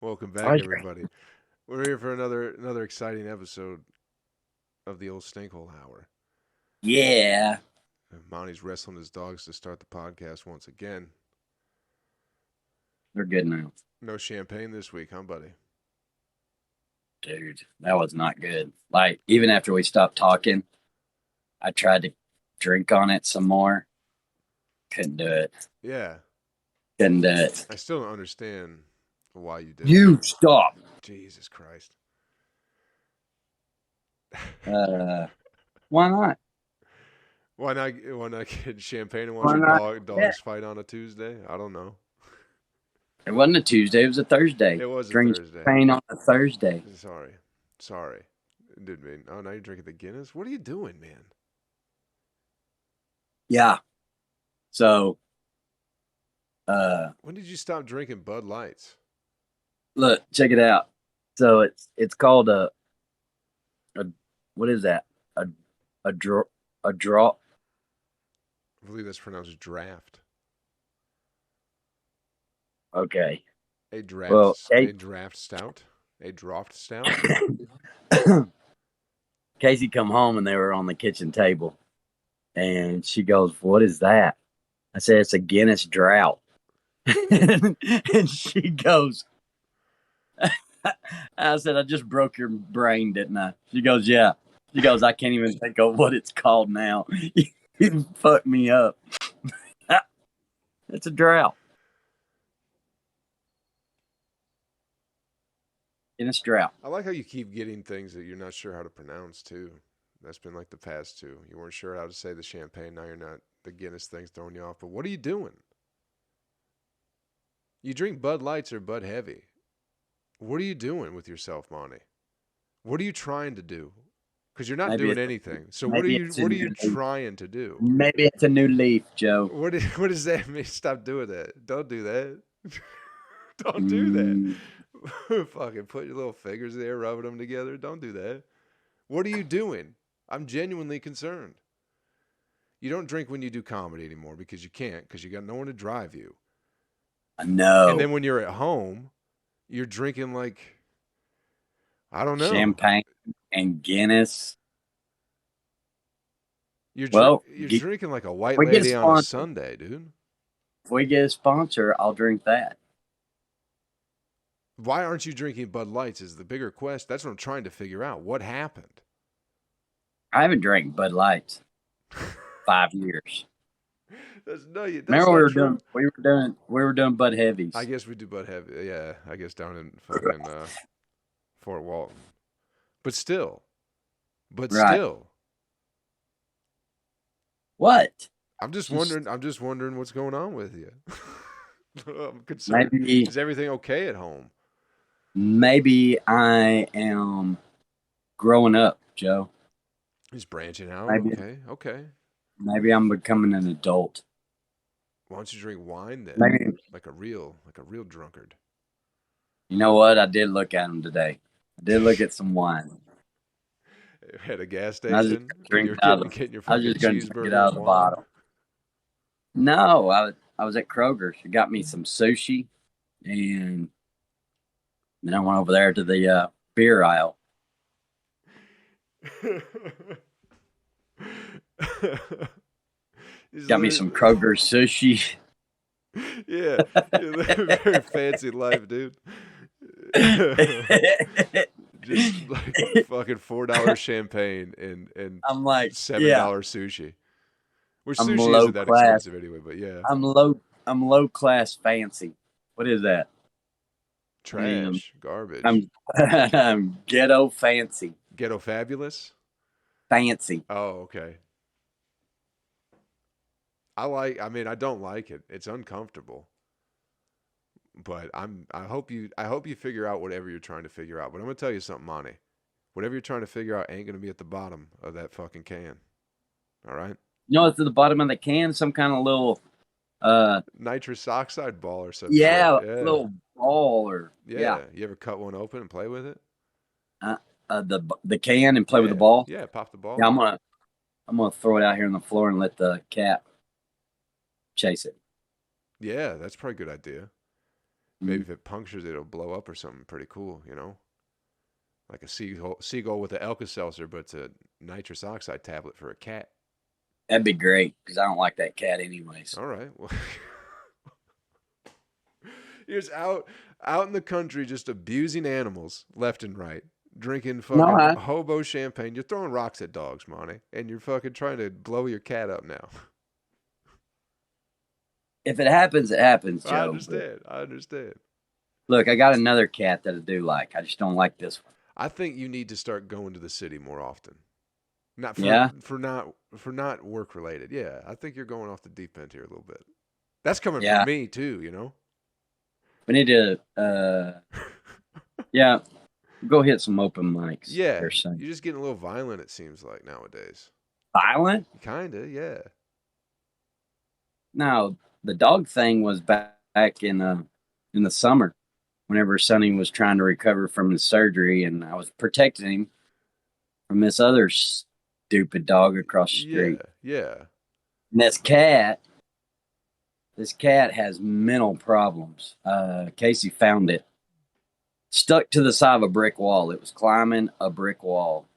Welcome back, I everybody. We're here for another exciting episode of the old Stinkhole Hour. Yeah, And Monty's wrestling his dogs to start the podcast once again. they're good now. No champagne this week, huh, buddy? Dude, that was not good. Like, even after we stopped talking, I tried to drink on it some more. Couldn't do it. Yeah, Couldn't do it. I still don't understand why you did You that. stop. Jesus Christ. Uh, why not? Why not get champagne and watch Why your not? Yeah. dogs fight on a Tuesday? I don't know. It wasn't a Tuesday, it was a Thursday. It was a Drink Thursday. champagne on a Thursday. Sorry. Sorry. Didn't mean. Oh, now you're drinking the Guinness? What are you doing, man? Yeah. So, uh, When did you stop drinking Bud Lights? look, check it out. So it's called a what is that? A a draw a draw. I believe that's pronounced draft. Okay. A Well, draft a draft stout? A draft stout? Casey come home and they were on the kitchen table, and she goes, "What is that?" I said, "It's a Guinness drought." And she goes, "I said I just broke your brain, didn't I?" She goes, "Yeah." She goes, "I can't even think of what it's called now. You fucked me up." It's a drought. Guinness drought. I like how you keep getting things that you're not sure how to pronounce too. That's been like the past two. You weren't sure how to say the champagne, now you're not. The Guinness thing's throwing you off. But what are you doing? You drink Bud Lights or Bud Heavy. What are you doing with yourself, Monty? What are you trying to do? Because you're not Maybe doing it's anything. So maybe it's a what are new you leaf. trying to do? Maybe it's a new leaf, Joe. What does that mean? Stop doing that. Don't do that. Don't do that. Mm, Fucking put your little fingers there, rubbing them together. Don't do that. What are you doing? I'm genuinely concerned. You don't drink when you do comedy anymore because you can't, because you got no one to drive you. And then no. when you're at home, you're drinking like, I don't know. Champagne and Guinness. Well, You're drinking like a if white we get a lady on a sponsor, Sunday, dude. if we get a sponsor, I'll drink that. Why aren't you drinking Bud Lights is the bigger question. That's what I'm trying to figure out. What happened? I haven't drank Bud Lights 5 years. That's Remember we not were doing true. Bud I Heavies. guess we do Bud Heavy. Yeah, I guess down in fucking Fort Walton. But still, but Right. still, What? I'm just Just wondering. I'm just wondering what's going on with you. I'm concerned. maybe Is everything okay at home? maybe I am growing up, Joe. He's branching out. Maybe Okay, okay. maybe I'm becoming an adult. Why don't you drink wine then, Maybe like a real drunkard? you know what? I did look at them today. I did look at some wine. At a gas And I was just station, gonna getting drink your it out of getting your I was fucking just gonna drink it cheeseburger out and of the wine. bottle. No, I was at Kroger's. She got me some sushi, and then I went over there to the beer aisle. He's Got me literally, some Kroger's sushi. yeah, you're living a very fancy life, dude. Just like fucking $4 champagne and I'm like, yeah, $7 sushi. Which I'm sushi low isn't that class. expensive anyway, but yeah. I'm low class fancy. What is that? I mean, Trash, garbage. I'm I'm ghetto fancy. Ghetto fabulous. Fancy. Oh, okay. I mean, I don't like it. It's uncomfortable. But I hope you figure out whatever you're trying to figure out. But I'm gonna tell you something, Monty. Whatever you're trying to figure out ain't gonna be at the bottom of that fucking can. All right? You know, it's at the bottom of the can, some kind of little Nitrous oxide ball or some shit. yeah, Yeah. little ball or yeah. Yeah. You ever cut one open and play with it? Uh, the can and play with the Yeah. ball. Yeah, pop the Yeah, ball. I'm gonna throw it out here on the floor and let the cat chase it. Yeah, that's probably a good idea. Maybe if it punctures, it'll blow up or something pretty cool, you know? Like a seagull with an Alka-Seltzer, but it's a nitrous oxide tablet for a cat. That'd be great because I don't like that cat anyways. All right. Well, you're just out in the country just abusing animals left and right, drinking No, fucking hobo champagne. You're throwing rocks at dogs, Monty, and you're fucking trying to blow your cat up now. if it happens, it happens, Joe. I understand. I understand. Look, I got another cat that I do like. I just don't like this one. I think you need to start going to the city more often. Not for Yeah? for not work related. Yeah, I think you're going off the deep end here a little bit. That's coming Yeah. from me too, you know. We need to, yeah, go hit some open mics. Yeah, or something. you're just getting a little violent. It seems like nowadays. Violent? Kinda, yeah. No, the dog thing was back in the summer, whenever Sonny was trying to recover from his surgery, and I was protecting him from this other stupid dog across the street. Yeah. And this cat has mental problems. Casey found it stuck to the side of a brick wall. It was climbing a brick wall,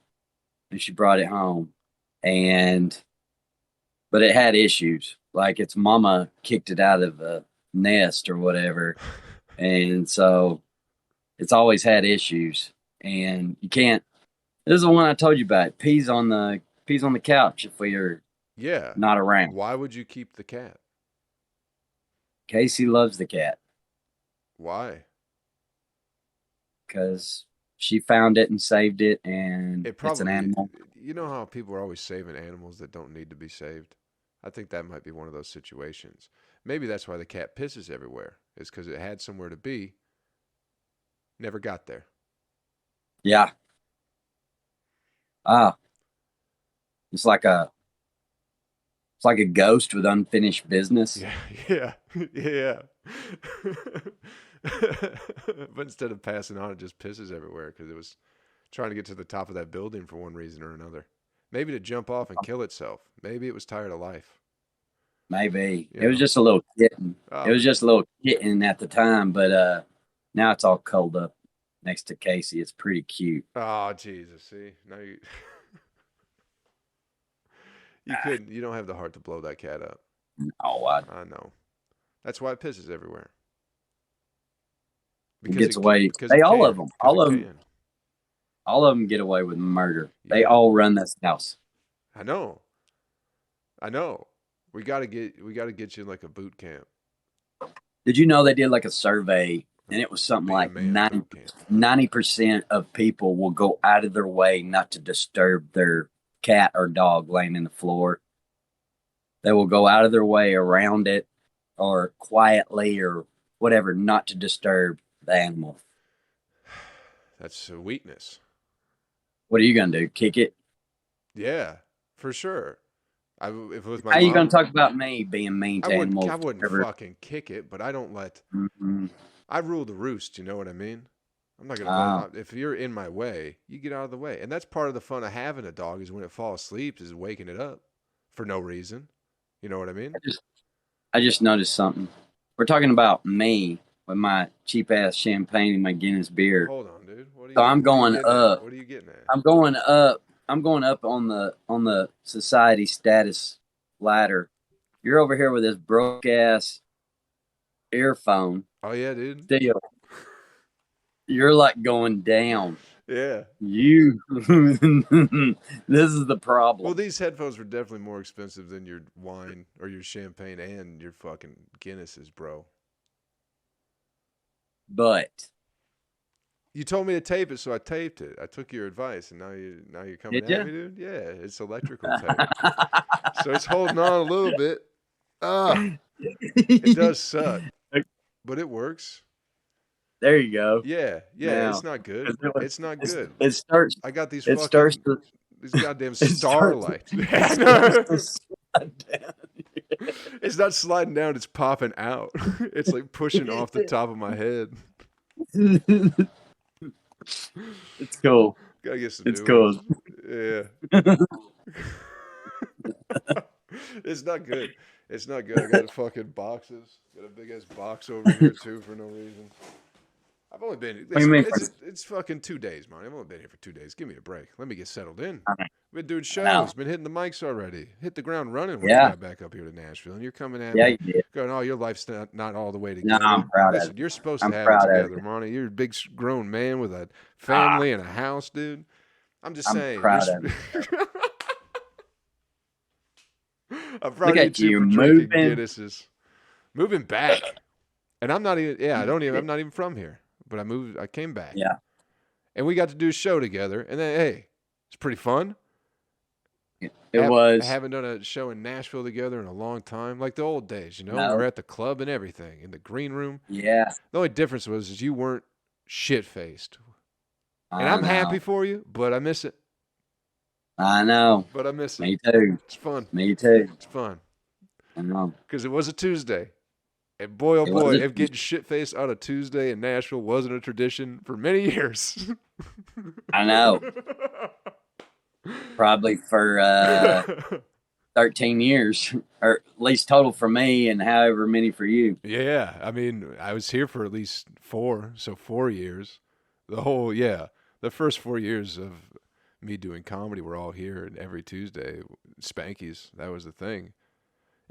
and she brought it home, but it had issues. Like its mama kicked it out of the nest or whatever, and so it's always had issues. And you can't. This is the one I told you about. It pees on the couch if we are not around. Why would you keep the cat? Casey loves the cat. Why? Because she found it and saved it, and it's an animal. You know how people are always saving animals that don't need to be saved? I think that might be one of those situations. Maybe that's why the cat pisses everywhere. It's because it had somewhere to be, never got there. Yeah. It's like a ghost with unfinished business. Yeah. But instead of passing on, it just pisses everywhere because it was trying to get to the top of that building for one reason or another. Maybe to jump off and kill itself. Maybe it was tired of life. Maybe. It was just a little kitten. It was just a little kitten at the time, but now it's all curled up next to Casey. It's pretty cute. Oh, Jesus. See? Now you couldn't. You don't have the heart to blow that cat up. Oh, I know. That's why it pisses everywhere. Because it gets away. All of them get away with murder. Yeah. They all run this house. I know. We gotta get you in like a boot camp. Did you know they did like a survey, and it was something like 90% of people will go out of their way not to disturb their cat or dog laying in the floor. They will go out of their way around it or quietly or whatever not to disturb the animal. That's a weakness. What are you gonna do? Kick it? Yeah, for sure. If it was my How are you gonna talk about me being mean to animals? I wouldn't fucking kick it, but I don't let. Mm-hmm. I rule the roost. You know what I mean? I'm not gonna. If you're in my way, you get out of the way, and that's part of the fun of having a dog. Is when it falls asleep, is waking it up for no reason. You know what I mean? I just noticed something. We're talking about me with my cheap ass champagne and my Guinness beer. Hold on, dude. I'm going up. What are you getting at? I'm going up. I'm going up on the society status ladder. You're over here with this broke ass earphone. Oh yeah, dude. Still, you're like going down. Yeah. This is the problem. Well, these headphones were definitely more expensive than your wine or your champagne and your fucking Guinnesses, bro. But you told me to tape it, so I taped it. I took your advice, and now you're coming at me, dude. Yeah, it's electrical tape, so it's holding on a little bit. It does suck, but it works. There you go. Yeah. Now, it's not good. It's not good. It starts. I got these. These goddamn starlights. It's not sliding down. It's popping out. It's like pushing off the top of my head. It's cool. Gotta get some. It's cool. Yeah. It's not good. It's not good. I got fucking boxes. Got a big ass box over here too for no reason. I've only been. What do you Listen, mean? it's fucking 2 days, man. I've only been here for 2 days. Give me a break. Let me get settled in. I Been doing know. shows. Been hitting the mics already. Hit the ground running when I Yeah. got back up here to Nashville. And you're coming at Yeah, me, you did. going, "Oh, your life's not all the way No, I'm together." proud of Listen, it. you're supposed to I'm have it proud of together, it. Monty. You're a big grown man with a Ah, family and a house, dude. I'm just I'm saying. proud of it. I'm Look proud of you at too you for drinking moving. Guinnesses. Moving back. And I'm not even. Yeah, I don't even. I'm not even from here. But I moved. I came back, Yeah, and we got to do a show together. And then, hey, it's pretty fun. it I was. haven't done a show in Nashville together in a long time, like the old days. We're No. at the club and everything in the green room. Yeah, The only difference was is you weren't shit faced, and I I'm happy know. for you, but I miss it. I know. But I miss it. Me too. It's fun. Me too. It's fun I know. because it was a Tuesday. And boy, oh It boy, was if getting shit faced on a Tuesday in Nashville wasn't a tradition for many years. I know. Probably for 13 years, or at least total for me, and however many for you. Yeah, I mean, I was here for at least 4, so 4 years. The first 4 years of me doing comedy were all here, and every Tuesday, Spanky's, that was the thing.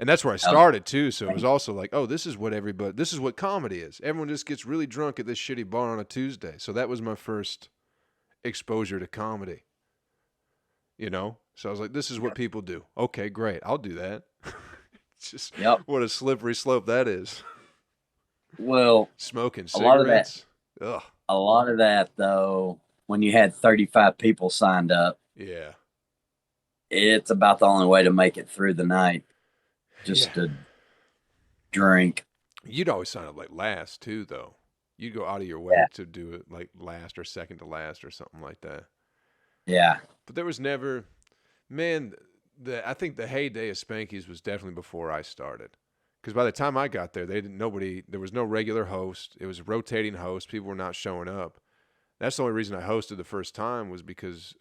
And that's where I Oh, started too, so it was also like, oh, this is what comedy is. Everyone just gets really drunk at this shitty bar on a Tuesday. So that was my first exposure to comedy. So I was like, this is what people do. Okay, great. I'll do that. It's just yep. what a slippery slope that is. Well, Smoking a lot of that, cigarettes. Ugh. though, when you had 35 people signed up, Yeah. it's about the only way to make it through the night, Yeah. just to drink. You'd always sign up like last too, though. You'd go out of your way Yeah. to do it like last or second to last or something like that. Yeah. But there was never, man. I think the heyday of Spanky's was definitely before I started. Because by the time I got there, there was no regular host. It was a rotating host. People were not showing up. That's the only reason I hosted the first time was because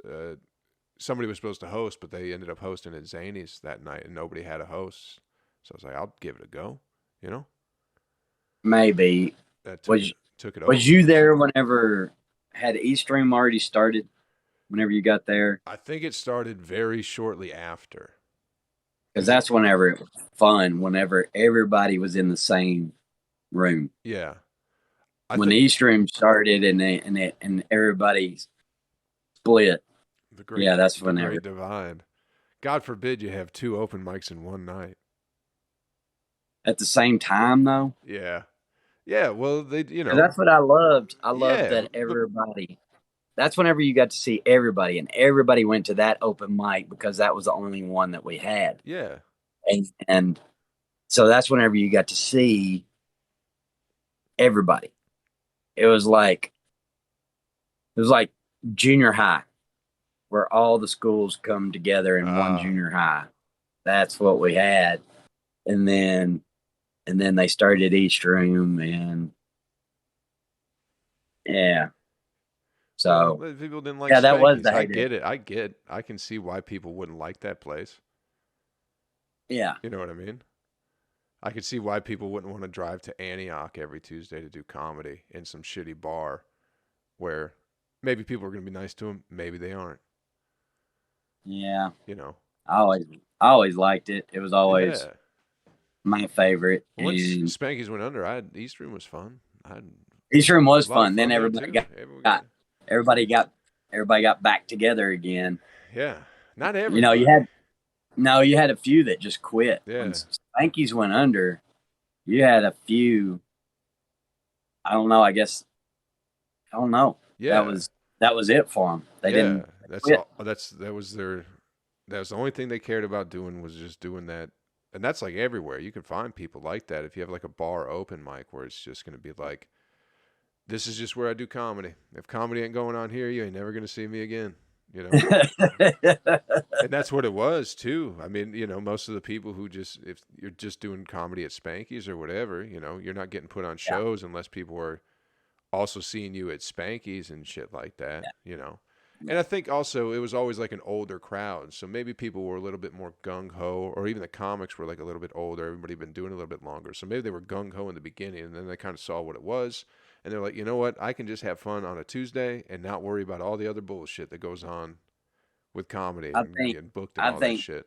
somebody was supposed to host, but they ended up hosting at Zany's that night, and nobody had a host. So I was like, I'll give it a go. You know, Maybe. that Was took it was over. you there whenever had Eastream already started? Whenever you got there? I think it started very shortly after. Because that's whenever it was fun, whenever everybody was in the same room. Yeah, I When think the East Room started and everybody split, the great yeah, that's the whenever. great divide. God forbid you have 2 open mics in one night. At the same time, though, Yeah, yeah. Well, 'cause that's what I loved. I loved yeah, that everybody. That's whenever you got to see everybody, and everybody went to that open mic because that was the only one that we had, yeah, and so that's whenever you got to see everybody. It was like junior high, where all the schools come together in one junior high. That's what we had, and then they started East Room, and yeah. So well, people didn't like yeah, that was Spanky's. the I heyday. get it. I can see why people wouldn't like that place. Yeah, You know what I mean? I could see why people wouldn't want to drive to Antioch every Tuesday to do comedy in some shitty bar where maybe people are going to be nice to them, maybe they aren't. yeah. You know? I always liked it. It was always Yeah. my favorite. Once And Spanky's went under, East Room was fun. I had East Room was a lot of fun. Then fun there too. got everybody got back together again. Yeah. Not You know, everybody. you had a few that just quit. When Yeah. Spanky's went under, you had a few. I don't know. I don't know. Yeah. That was it for them. They Yeah. didn't That's quit. all. That was the only thing they cared about doing was just doing that. And that's like everywhere. You can find people like that if you have like a bar open mic where it's just going to be like, this is just where I do comedy. If comedy ain't going on here, you ain't never going to see me again. You know? And that's what it was too. I mean, most of the people who if you're just doing comedy at Spanky's or whatever, you're not getting put on Yeah. shows unless people are also seeing you at Spanky's and shit like that. And I think also it was always like an older crowd, so maybe people were a little bit more gung ho, or even the comics were like a little bit older. Everybody been doing it a little bit longer, so maybe they were gung ho in the beginning, and then they kind of saw what it was, and they're like, you know what, I can just have fun on a Tuesday and not worry about all the other bullshit that goes on with comedy I and think getting booked and I all that think shit.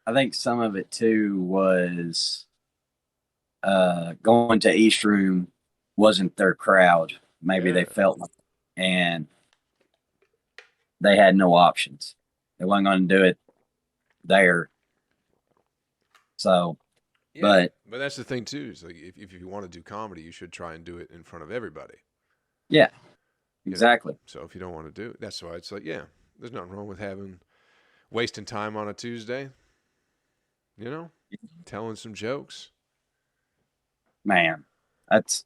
I think some of it too was going to East Room wasn't their crowd. Maybe Yeah, they felt like, and they had no options. They weren't going to do it there. So, yeah, but but that's the thing too. Is like if you want to do comedy, you should try and do it in front of everybody. yeah, You know. exactly. So if you don't want to do it, that's why it's like, yeah, there's nothing wrong with having wasting time on a Tuesday. You know, telling some jokes. Man, that's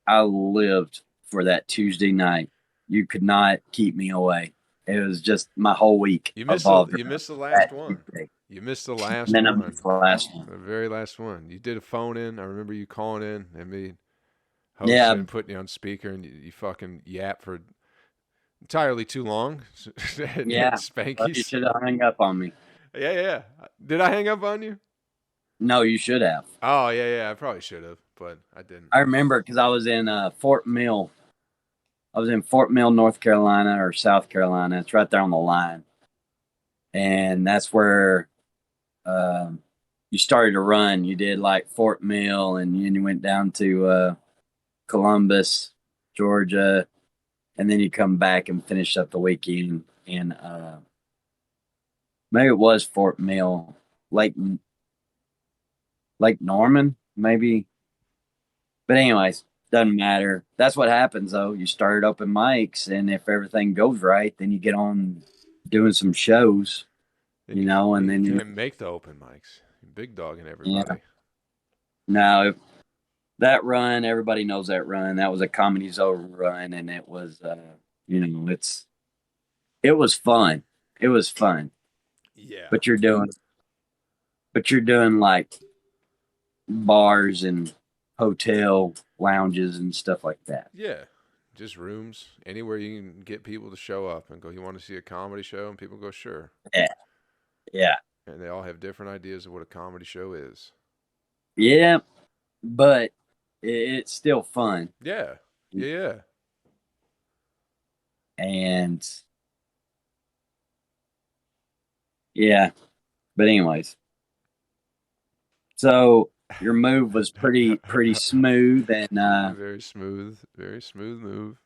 I lived for that Tuesday night. You could not keep me away. It was just my whole week evolved You around missed the last that one. Tuesday. You missed the And last then I one. missed the last one. The very last one. You did a phone in. I remember you calling in and me Yeah, hosting and putting you on speaker, and you fucking yap for entirely too long. yeah. Well, you Spankies. should have hung up on me. Yeah, yeah. Did I hang up on you? No, you should have. Oh, yeah, yeah. I probably should have, but I didn't. I remember because I was in Fort Mill. I was in Fort Mill, North Carolina or South Carolina. It's right there on the line, and that's where um, you started to run. You did like Fort Mill, and then you went down to Columbus, Georgia, and then you come back and finish up the weekend in maybe it was Fort Mill, Lake Lake Norman, maybe. But anyways, doesn't matter. That's what happens though. You start open mics, and if everything goes right, then you get on doing some shows, Then you know, and you then you can't make the open mics. You're big dogging yeah. everybody. Now that run, everybody knows that run. That was a Comedy Zone run, and it was you know, it was fun. It was fun. Yeah. But you're doing like bars and hotel lounges and stuff like that. Yeah. Just rooms, anywhere you can get people to show up and go, you want to see a comedy show? And people go, sure. Yeah. Yeah. And they all have different ideas of what a comedy show is. Yeah. But it's still fun. Yeah. Yeah, yeah. And yeah. But anyways. So your move was pretty smooth and Very smooth move.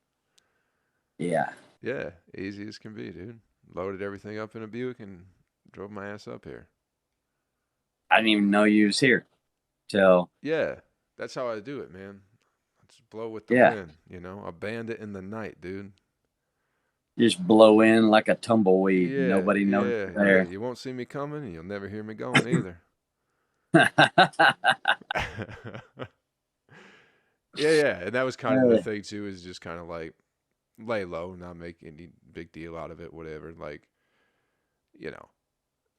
yeah. Yeah, easy as can be, dude. Loaded everything up in a Buick and drove my ass up here. I didn't even know you was here till Yeah, that's how I do it, man. I just blow with the yeah. wind, you know. A bandit in the night, dude. Just blow in like a tumbleweed. Yeah, Nobody knows yeah, you're yeah. there. You won't see me coming, and you'll never hear me going either. Yeah, yeah, and that was kind of the thing too. Is just kind of like lay low, not make any big deal out of it, whatever. Like, you know,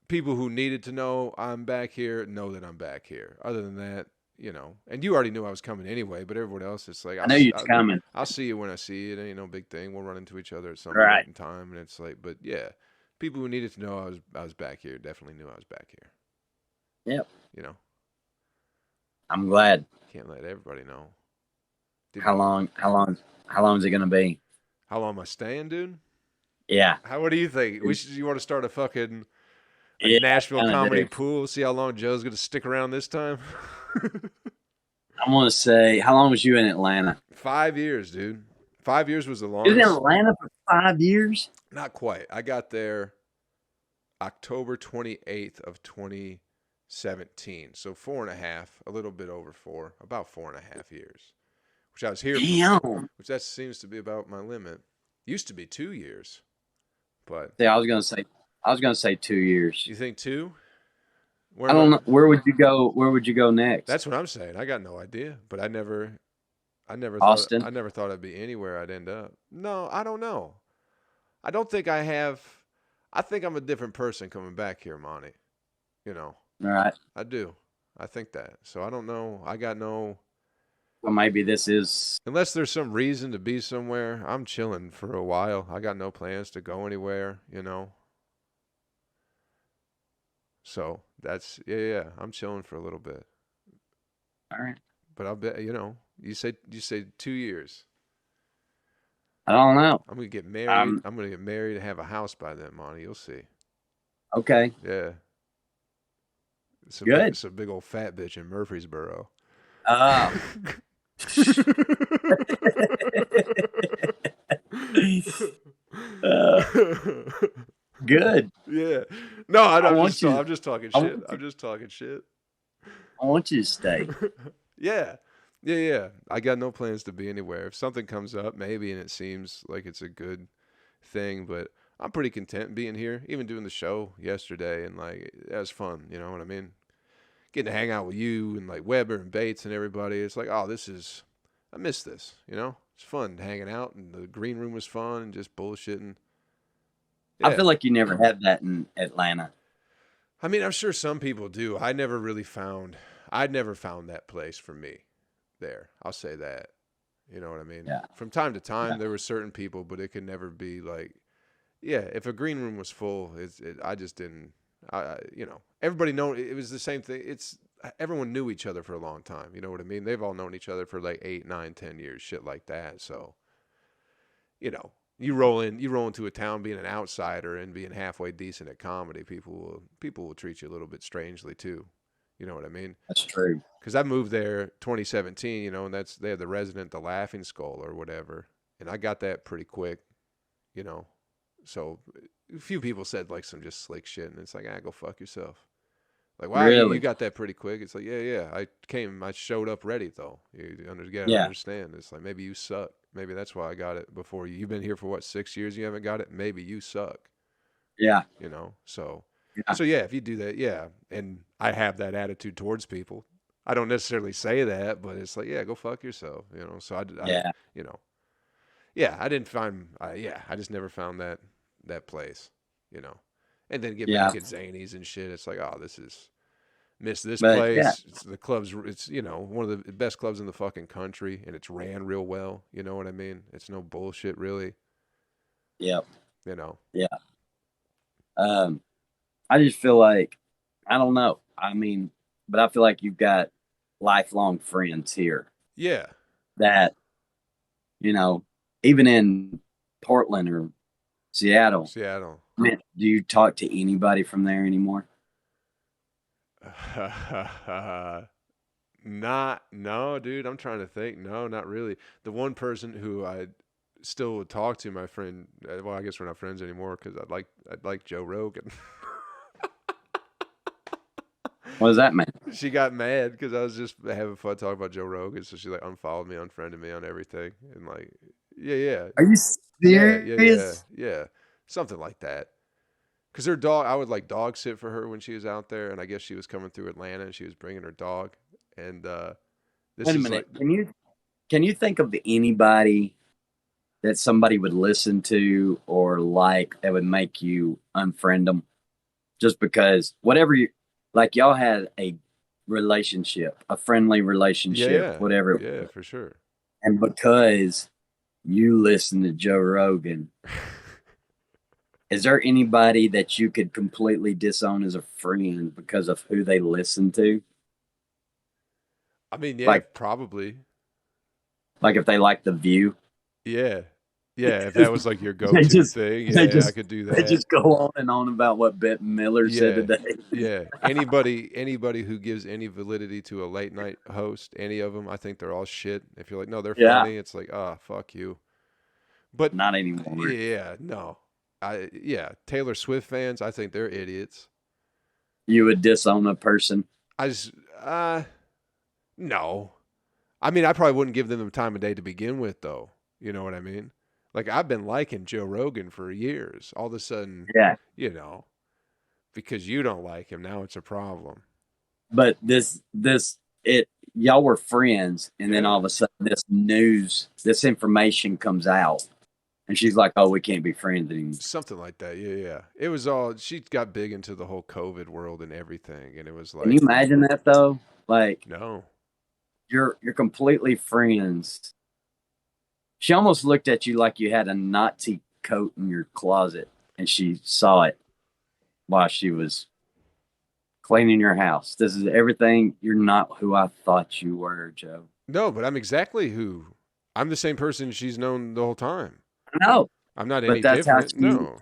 people who needed to know I'm back here know that I'm back here. Other than that, you know, and you already knew I was coming anyway. But everyone else, it's like I know you're coming. I'll see you when I see you. It ain't no big thing. We'll run into each other at some Right. point in time, and it's like, but yeah, people who needed to know I was back here definitely knew I was back here. Yep. You know, I'm glad. can't let everybody know. How long is it gonna be? How long am I staying, dude? Yeah. What do you think? You want to start a Yeah, Nashville kinda comedy do. pool? See how long Joe's gonna stick around this time? I'm gonna say how long was you in Atlanta? 5 years, dude. 5 years was the You was in longest. Atlanta for 5 years? Not quite. I got there October 28th of 2017. So 4.5, a little bit over 4, about 4.5 years. Which I was here Damn. for, which that seems to be about my limit. Used to be 2 years, but Yeah, I was gonna say 2 years. you think two? I don't know. Where would you go? Where would you go next? That's what I'm saying. I got no idea, but I never Austin. thought I'd be anywhere I'd end up. No, I don't know. I don't think I have. I think I'm a different person coming back here, Monty. You know, All right. I do. I think that. So I don't know. I got no. Well, maybe this is. Unless there's some reason to be somewhere, I'm chilling for a while. I got no plans to go anywhere, you know. So that's yeah. I'm chilling for a little bit. All right. But I'll bet you say 2 years. I don't know. I'm gonna get married. Um. I'm gonna get married and have a house by then, Monty. You'll see. Okay. Yeah. Good. It's a big old fat bitch in Murfreesboro. Oh. uh, good. Yeah. No, I want you. I'm just talking I shit. want you. I'm just talking shit. I want you to stay. Yeah. Yeah, yeah. I got no plans to be anywhere. If something comes up, maybe, and it seems like it's a good thing, but I'm pretty content being here, even doing the show yesterday, and like that was fun. You know what I mean? Getting to hang out with you and like Weber and Bates and everybody. It's like, oh, I miss this. You know, it's fun hanging out, and the green room was fun and just bullshitting. I Yeah. feel like you never had that in Atlanta. I mean, I'm sure some people do. I'd never found that place for me there. I'll say that. You know what I mean? Yeah. From time to time, Yeah. there were certain people, but it could never be like, yeah, if a green room was full, I just didn't, everybody know it was the same thing. Everyone knew each other for a long time. You know what I mean? They've all known each other for like 8, 9, 10 years, shit like that. So, you know, you roll into a town being an outsider and being halfway decent at comedy, people will treat you a little bit strangely too. You know what I mean? That's true. Because I moved there 2017, and they had the resident, the Laughing Skull or whatever, and I got that pretty quick, you know. So a few people said like some just slick shit, and it's like, go fuck yourself. Like, wow, you Really? got that pretty quick. It's like, yeah. I showed up ready though. Gotta Yeah. understand. It's like maybe you suck. Maybe that's why I got it before you. You've been here for what, 6 years? You haven't got it. Maybe you suck. Yeah. So, Yeah. yeah, if you do that, yeah, and I have that attitude towards people. I don't necessarily say that, but it's like, yeah, go fuck yourself. So Yeah. you know, yeah, I didn't find, I just never found that place, you know, and then get Yeah. back at Zanies and shit. It's like, oh, miss this But yeah. place. It's the clubs. It's one of the best clubs in the fucking country, and it's ran real well. You know what I mean? It's no bullshit, really. Yep. You know. Yeah. Um. I just feel like I don't know. I mean, but I feel like you've got lifelong friends here Yeah. that you know, even in Portland or Seattle. Seattle. I mean, do you talk to anybody from there anymore? No, dude. I'm trying to think. No, not really. The one person who I still would talk to, my friend. Well, I guess we're not friends anymore because I'd like Joe Rogan. What does that mean? She got mad because I was just having fun talking about Joe Rogan, so she like unfollowed me, unfriended me on everything, and like, yeah, Are you yeah, serious? yeah, something like that. Because her dog, I would like dog sit for her when she was out there, and I guess she was coming through Atlanta and she was bringing her dog, and this Wait a is like, minute. Can you think of anybody that somebody would listen to or like that would make you unfriend them just because whatever you like y'all had a relationship, a friendly relationship, yeah, whatever it yeah, was. for sure. And because you listen to Joe Rogan, is there anybody that you could completely disown as a friend because of who they listen to? I mean, yeah, Like probably. like if they like The View? Yeah. Yeah, if that was like your They go-to just thing, they yeah, I just could do they that. just go on and on about what Bette Miller said Yeah. today. Yeah. Anybody who gives any validity to a late night host, any of them, I think they're all shit. If you're like, "No, they're Yeah, funny." It's like, "Ah, fuck you." But not anymore. yeah, no. Taylor Swift fans, I think they're idiots. You would disown a person. I just no. I mean, I probably wouldn't give them the time of day to begin with though. You know what I mean? Like I've been liking Joe Rogan for years. All of a sudden, Yeah, you know, because you don't like him, now it's a problem. but this it y'all were friends, and then Yeah. all of a sudden this information comes out, and she's like, "Oh, we can't be friends anymore." Something like that. Yeah, yeah. It was all she got big into the whole COVID world and everything, and it was Can you like, imagine that though? Like no. you're completely friends. She almost looked at you like you had a Nazi coat in your closet, and she saw it while she was cleaning your house. This is everything. You're not who I thought you were, Joe. No, but I'm exactly who. I'm the same person she's known the whole time. No, I'm not but any different. No.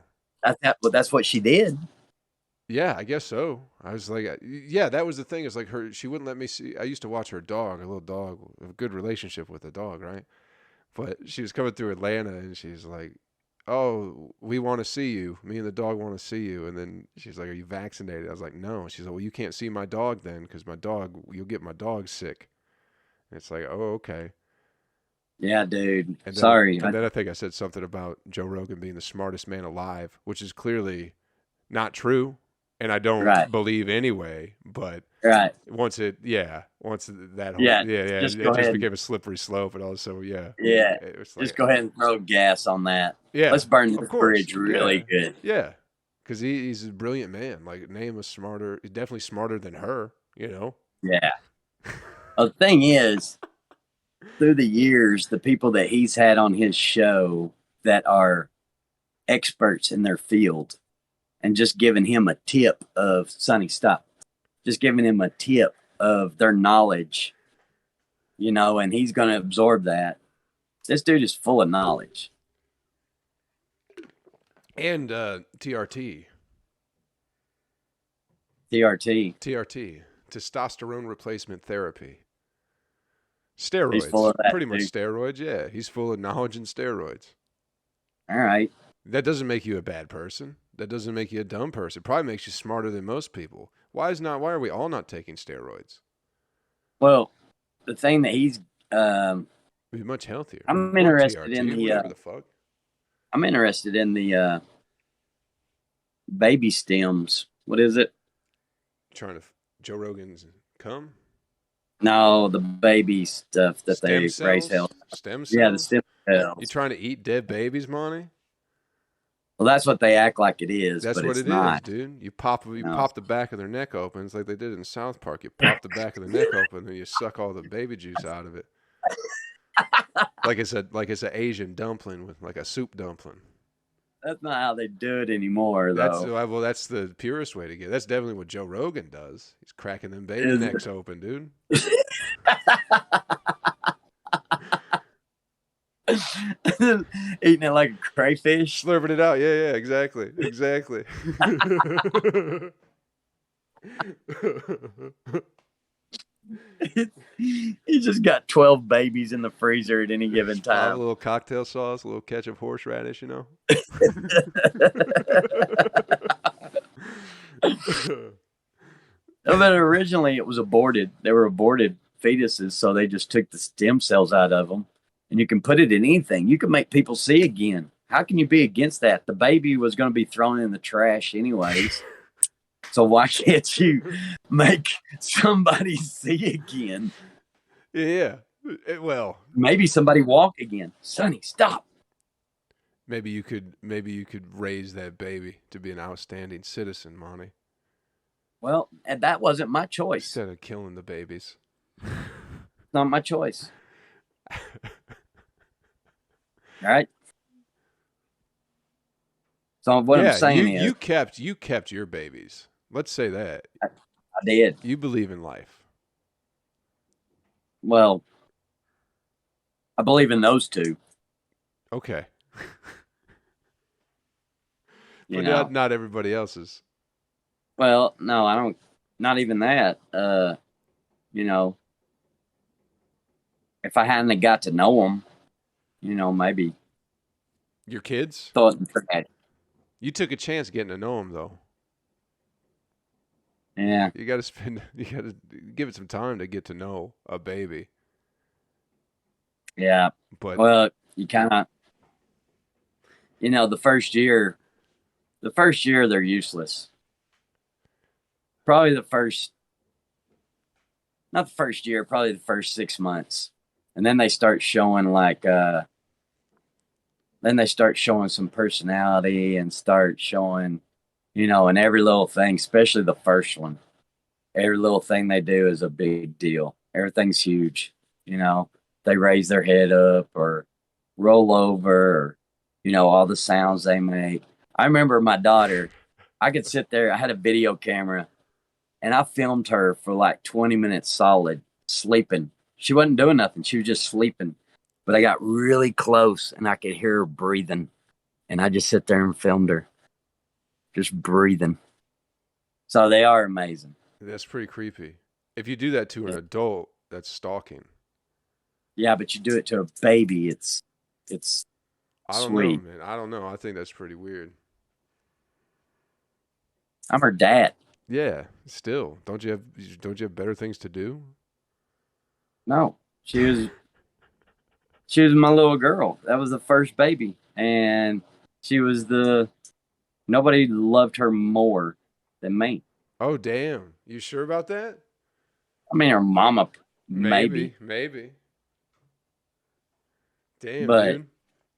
that's what she did. Yeah, I guess so. I was like, yeah, that was the thing. It's like she wouldn't let me see. I used to watch her dog, a little dog, a good relationship with the dog, right? But she was coming through Atlanta and she's like, "Oh, we want to see you. Me and the dog want to see you." And then she's like, "Are you vaccinated?" I was like, "No." She's like, "Well, you can't see my dog then because you'll get my dog sick." And it's like, "Oh, okay." Yeah, dude. And then, Sorry. and then I think I said something about Joe Rogan being the smartest man alive, which is clearly not true, and I don't Right. believe anyway. But Right. once that whole Yeah. it just became a slippery slope, and also Yeah. it was Just like, go ahead and throw gas on that. yeah, Let's burn of this course, bridge really good. yeah, because he's a brilliant man. Like, name was smarter, he's definitely smarter than her, Yeah. The thing is, through the years, the people that he's had on his show that are experts in their field and just giving him a tip of Sonny, stop. Just giving him a tip of their knowledge, and he's going to absorb that. This dude is full of knowledge. And TRT, testosterone replacement therapy. Steroids. He's full of that, Pretty much dude. steroids, yeah. He's full of knowledge and steroids. All right. That doesn't make you a bad person. That doesn't make you a dumb person. It probably makes you smarter than most people. Why are we all not taking steroids? Well, the thing that he's be much healthier. I'm interested TRT, in the whatever the fuck. I'm interested in the baby stems. What is it? Joe Rogan's cum? No, the baby stuff that stem they cells? raise hell. Stem cells? Yeah, the stem cells. You trying to eat dead babies, Monty? Well, that's what they act like it is. That's but what it's it not. is, dude. You pop the back of their neck open. It's like they did in South Park. You pop the back of the neck open and you suck all the baby juice out of it. like it's an Asian dumpling with like a soup dumpling. That's not how they do it anymore, though. That's the purest way to get it. That's definitely what Joe Rogan does. He's cracking them baby necks open, dude. Eating it like a crayfish. Slurping it out. Yeah, exactly. He just got 12 babies in the freezer at any given time. A little cocktail sauce, a little ketchup, horseradish, But originally it was aborted. They were aborted fetuses, so they just took the stem cells out of them. And you can put it in anything. You can make people see again. How can you be against that? The baby was going to be thrown in the trash anyways. So why can't you make somebody see again? Yeah. Well, maybe somebody walk again. Sonny, stop. Maybe you could raise that baby to be an outstanding citizen, Monty. Well, and that wasn't my choice. Instead of killing the babies. Not my choice. All right. So what I'm saying is, you kept your babies. Let's say that. I did. You believe in life. Well, I believe in those two. Okay. But not everybody else's. Well, no, I don't. Not even that. If I hadn't got to know them, maybe. Your kids? Thought and forget. You took a chance getting to know them, though. Yeah. You got to give it some time to get to know a baby. Yeah. Well, you kind of, the first year they're useless. Probably not the first year, probably the first 6 months. And then they start showing some personality and start showing, and every little thing, especially the first one. Every little thing they do is a big deal. Everything's huge. they raise their head up or roll over, or, all the sounds they make. I remember my daughter, I could sit there, I had a video camera, and I filmed her for like 20 minutes solid, sleeping. She wasn't doing nothing. She was just sleeping. But I got really close and I could hear her breathing. And I just sit there and filmed her, just breathing. So they are amazing. That's pretty creepy. If you do that to an adult, that's stalking. Yeah, but you do it to a baby, it's I don't sweet. know, man. I don't know. I think that's pretty weird. I'm her dad. Yeah, still. Don't you have better things to do? No, she was my little girl. That was the first baby, and she was nobody loved her more than me. Oh, damn. You sure about that? I mean, her mama, Maybe, maybe, maybe. Damn, but dude.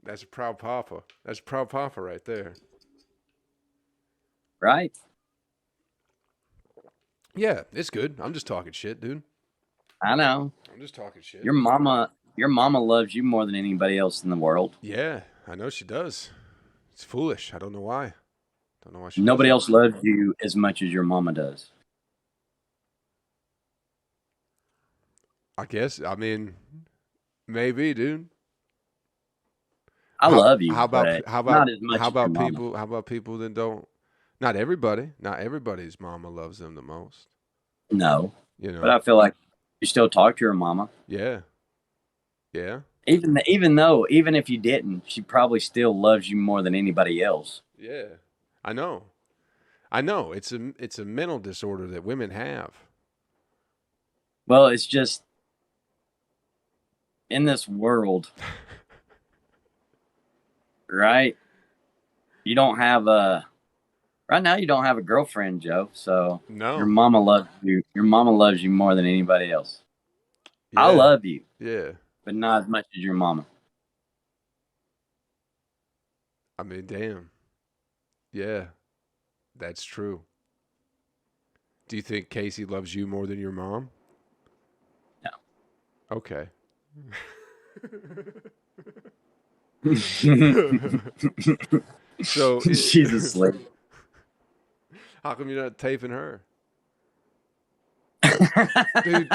That's a proud papa. That's a proud papa right there. right? Yeah, it's good. I'm just talking shit, dude. I know I'm just talking shit. your mama loves you more than anybody else in the world. Yeah, I know she does. It's foolish. I don't know why. Don't know why she does Nobody that. else loves you as much as your mama does. I guess. I mean, maybe, dude. I How love you, how about but how about not as much how as your about mama. people that don't? Not everybody's mama loves them the most. No, You but know. I feel like you still talk to your mama. Yeah. Yeah. Even if you didn't, she probably still loves you more than anybody else. Yeah. I know. I know. It's a mental disorder that women have. Well, it's just in this world, right? You don't have a right now. You don't have a girlfriend, Joe. So your No. mama loves you. Your mama loves you more than anybody else. I Yeah. love you, Yeah. but not as much as your mama. I mean, damn. Yeah. That's true. Do you think Casey loves you more than your mom? Okay. No. So, She's asleep. how come you're not taping her? Dude,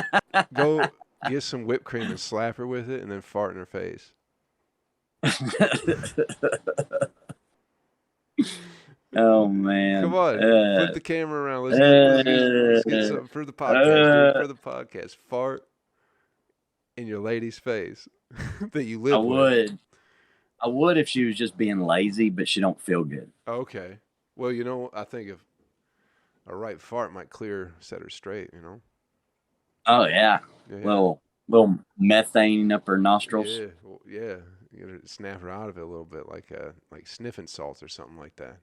go get some whipped cream and slap her with it and then fart in her face. Oh man. Come on, flip the camera around. Let's get Uh, something for the podcast, dude. uh, For the podcast, fart in your lady's face that you I live with. would. I would if she was just being lazy, but she don't feel good. Okay. Well, I think if a right fart might set her straight. Oh yeah. Yeah. Little methane up her nostrils. Yeah. Well, yeah. You gotta snap her out of it a little bit, like sniffing salts or something like that.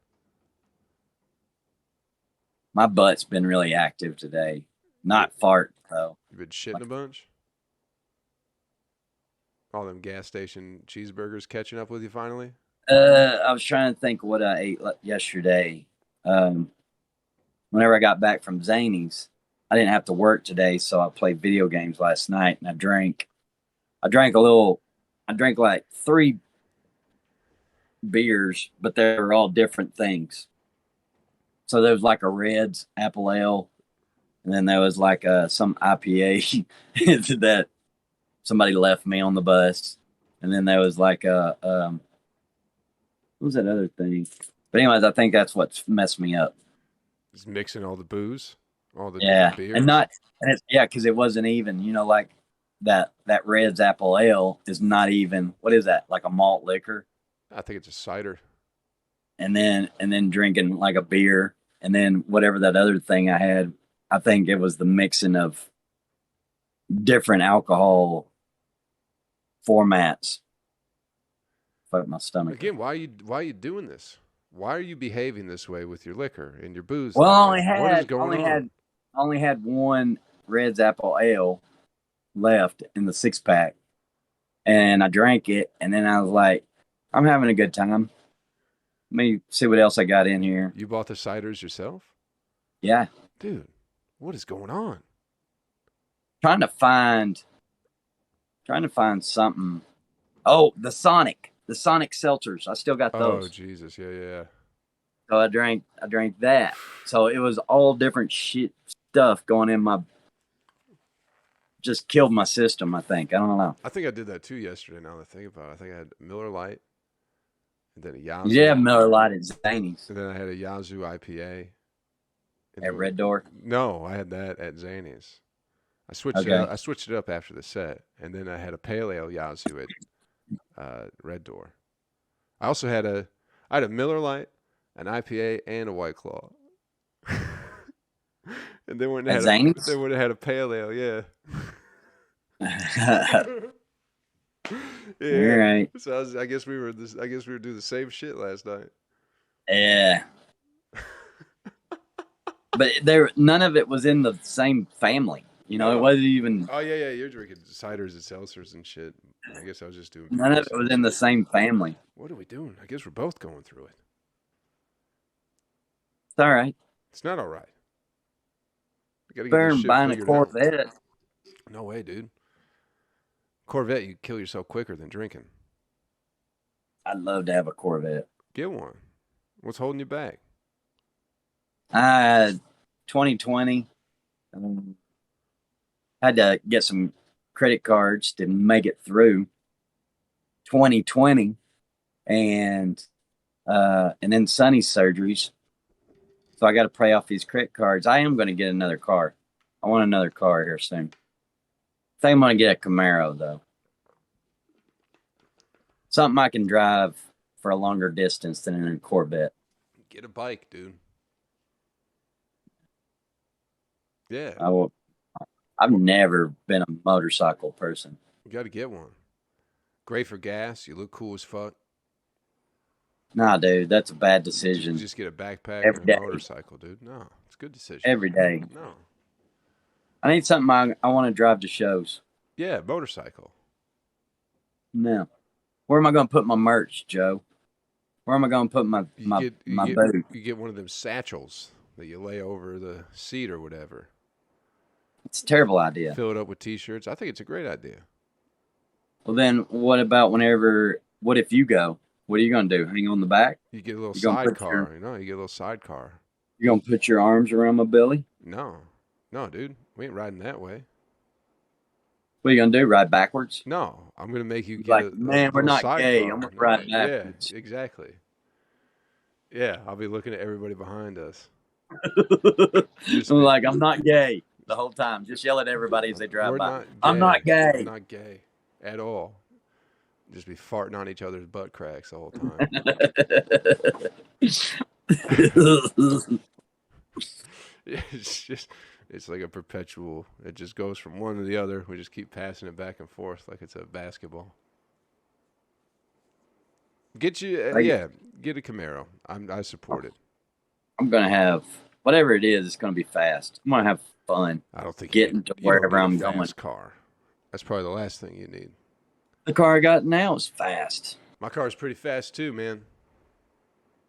My butt's been really active today. Not fart though. You been shitting a bunch? All them gas station cheeseburgers catching up with you finally? I was trying to think what I ate yesterday. Um, Whenever I got back from Zany's, I didn't have to work today, so I played video games last night and I drank. I drank a little. I drank like 3 beers, but they were all different things. So there was like a Reds Apple Ale, and then there was like some IPA that somebody left me on the bus, and then there was like what was that other thing? But anyways, I think that's what's messed me up. Just mixing all the booze, all the different Yeah, beers. because it wasn't even. Like that Reds Apple Ale is not even. What is that? Like a malt liquor, I think it's a cider. and then drinking like a beer, and then whatever that other thing I had. I think it was the mixing of different alcohol formats. Fuck my stomach. Again, why are you doing this? Why are you behaving this way with your liquor and your booze Well, I lately? only What is had going only on? had only had one Reds Apple Ale left in the 6 pack, and I drank it, and then I was like, I'm having a good time. Let me see what else I got in here. You bought the ciders yourself? Yeah, Dude, what is going on? trying to find Trying to find something. Oh, the Sonic seltzers. I still got Oh, those. Jesus. Yeah, yeah. So I drank that. So it was all different shit stuff going in my. Just killed my system. I think. I don't know. I think I did that too yesterday. Now that I think about it, I think I had Miller Lite, and then a Yeah, Yazoo, Miller Lite at Zany's and then I had a Yazoo IPA, and at then Red Door. no, I had that at Zany's. I switched it up. Okay. I switched it up after the set, and then I had a pale ale Yazoo at Red Door. I had a Miller Lite, an IPA, and a White Claw. And At Zany's. then when it had a pale ale, yeah. All Yeah. right. So I guess we were doing the same shit last night. Yeah. But none of it was in the same family. You know, it wasn't even. Oh yeah, yeah. You're drinking ciders and seltzers and shit. I guess I was just doing. None of it was in the same family. What are we doing? I guess we're both going through it. It's all right. It's not all right. We gotta get Better this than shit buying a figured out. Corvette. No way, dude. Corvette, you kill yourself quicker than drinking. I'd love to have a Corvette. Get one. What's holding you back? 2020. Had to get some credit cards to make it through 2020, and then Sonny's surgeries. So I got to pay off these credit cards. I am going to get another car. I want another car here soon. I think I'm going to get a Camaro though. Something I can drive for a longer distance than in a Corvette. Get a bike, dude. Yeah. I've never been a motorcycle person. You got to get one. Great for gas. You look cool as fuck. Nah, dude, that's a bad decision. You just get a backpack Every and a day. motorcycle, dude. No, it's a good decision. Every day. No. I need something I want to drive to shows. Yeah, motorcycle. No. Where am I going to put my merch, Joe? Where am I going to put my boot? You get one of them satchels that you lay over the seat or whatever. It's a terrible idea. Fill it up with T-shirts. I think it's a great idea. Well, then what about what if you go? What are you going to do? Hang on the back? You get a little sidecar. You get a little sidecar. You going to put your arms around my belly? No, dude. We ain't riding that way. What are you going to do? Ride backwards? No, I'm going to make you get man, we're not gay. I'm going to ride backwards. Yeah, exactly. Yeah, I'll be looking at everybody behind us. I'm like, I'm not gay the whole time. Just yell at everybody as they drive by. I'm not gay. I'm not gay at all. Just be farting on each other's butt cracks the whole time. It's like a perpetual. It just goes from one to the other. We just keep passing it back and forth like it's a basketball. Get you, get a Camaro. I support it. I'm gonna have whatever it is. It's gonna be fast. I'm gonna have fun. I don't think getting to wherever I'm going. Car. That's probably the last thing you need. The car I got now is fast. My car's pretty fast too, man.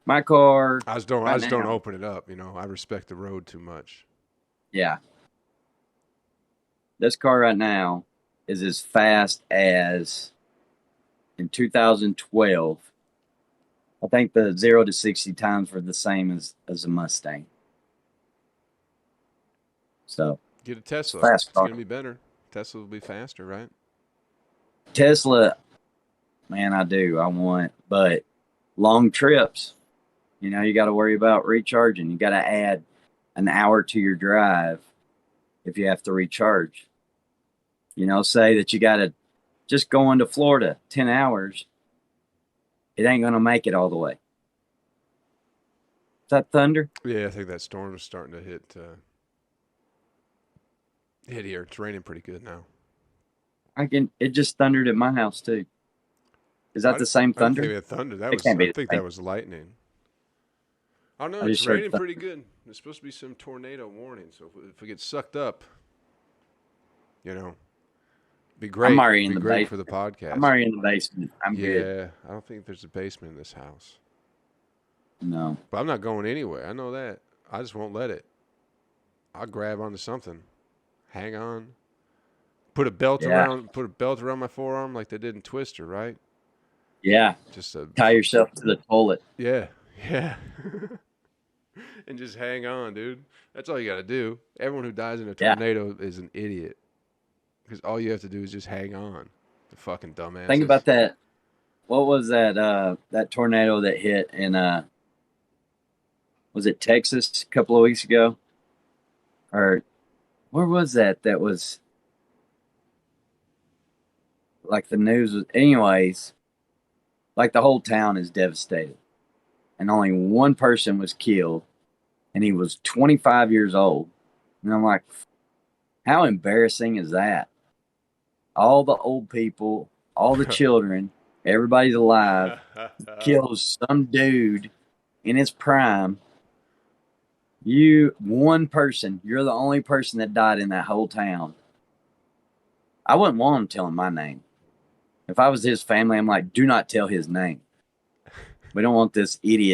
My car. I just don't open it up. You know, I respect the road too much. Yeah. This car right now is as fast as in 2012. I think the 0 to 60 times were the same as a Mustang. So get a Tesla. Fast car. It's gonna be better. Tesla will be faster, right? Tesla, man, I want, but long trips. You know, you got to worry about recharging. You got to add an hour to your drive if you have to recharge. You know, say that you got to just go into Florida 10 hours. It ain't going to make it all the way. Is that thunder? Yeah, I think that storm is starting to hit here. It's raining pretty good now. It just thundered at my house too. Is that the same thunder? I think thunder. I think that was lightning. I don't know. It's raining pretty good. There's supposed to be some tornado warning, so if it gets sucked up, you know, be great. I'm already in the basement for the podcast. I'm already in the basement. I'm good. Yeah, I don't think there's a basement in this house. No. But I'm not going anywhere. I know that. I just won't let it. I'll grab onto something. Hang on. Put a belt Yeah. around my forearm like they did in Twister, right? Yeah. Just a Tie yourself to the toilet. yeah, yeah. And just hang on, dude. That's all you got to do. Everyone who dies in a Yeah. tornado is an idiot because all you have to do is just hang on. The fucking Think dumbasses. about that. What was that tornado that hit in was it Texas a couple of weeks ago? Or where was that? That was like the news was anyways, like the whole town is devastated. And only one person was killed, and he was 25 years old. And I'm like, how embarrassing is that? All the old people, all the children, everybody's alive, kills some dude in his prime. One person, you're the only person that died in that whole town. I wouldn't want him telling my name. If I was his family, I'm like, do not tell his name. We don't want this idiot